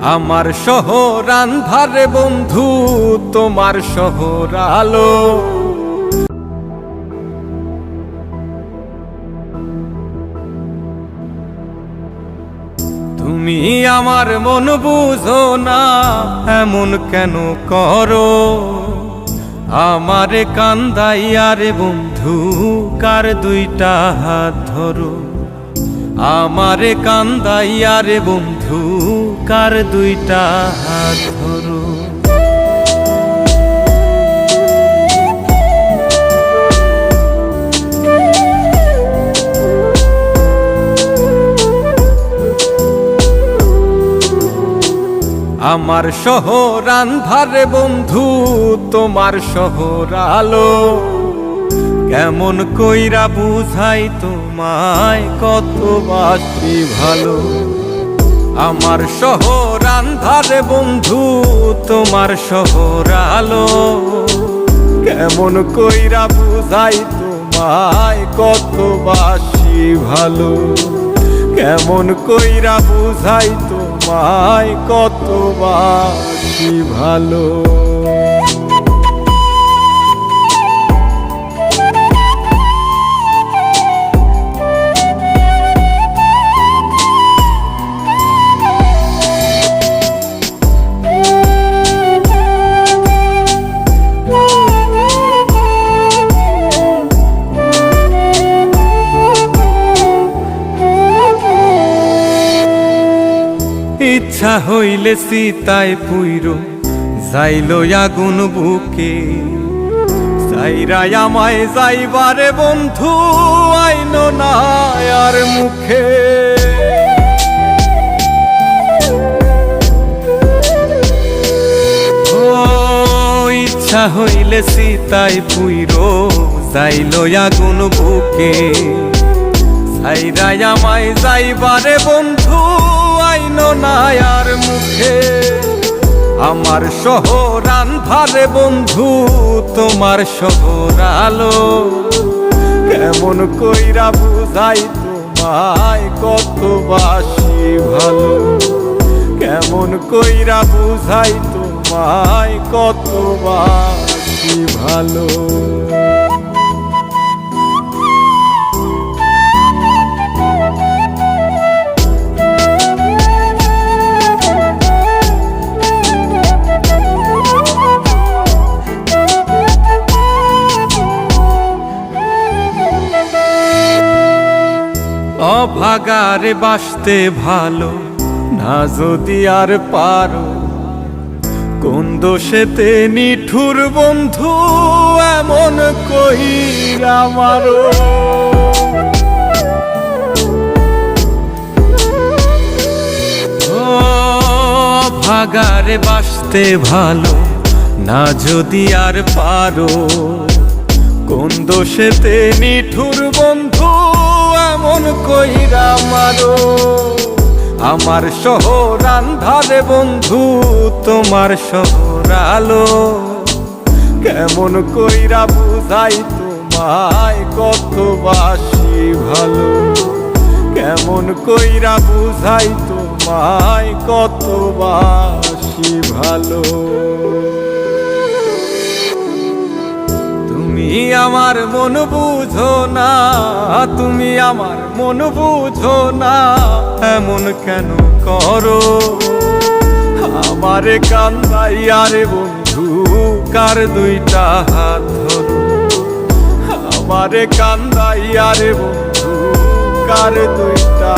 আমার শহর আন্ধারে বন্ধু, তোমার শহর আলো। তুমি আমার মন বুঝো না, এমন কেন করো? আমারে কান্দাইয়া রে বন্ধু, কার দুইটা হাত ধরো। আমারে কান্দাইয়া রে বন্ধু, কার দুইটা হাত ধরো। আমার শহর আন্ধারে বন্ধু, তোমার শহর আলো। কেমন কইরা বুঝাই তোমায়, কত বাসি ভালো। আমার শহর আন্ধারে বন্ধু, তোমার শহর আলো। কেমন কইরা বুঝাই তোমায়, কত বাসি ভালো। কেমন কইরা বুঝাই তোমায়, কত বাসি ভালো। ইচ্ছা হইলে সীতায় পুইরো যাইল আগুন বুকে। সাইরাই আমায় যাইবারে বন্ধু, আইন না আর মুখে। ও ইচ্ছা হইলে সীতায় পুইরো যাইল আগুন বুকে। সাইরাই আমায় যাইবারে বন্ধু, আইন না আর মুখে। আমার শহর আন্ধারে বন্ধু, তোমার শহর আলো। কেমন কইরা বুঝাই তোমায়, কত বাসি ভালো। কেমন কইরা বুঝাই তোমায়, কত বাসি ভালো। অভাগারে বাসতে ভালো না যদি আর পারো। কোন দোষেতে নিঠুর বন্ধু, এমন কইরা মারো। অভাগারে বাসতে ভালো না যদি আর পারো। কোন দোষেতে নিঠুর বন্ধু, এমন কইরা মারো। আমার শহর আন্ধারে বন্ধু, তোমার শহর আলো। কেমন কইরা বুঝাই তোমায়, কত বাসি ভালো। কেমন কইরা বুঝাই তোমায়, কত বাসি ভালো। তুমি আমার মন বুঝো না, তুমি আমার মন বুঝো না, এমন কেন করো? আমারে কান্দাইয়া রে বন্ধু, কার দুইটা হাত ধরো। আমারে কান্দাইয়া রে বন্ধু, কার দুইটা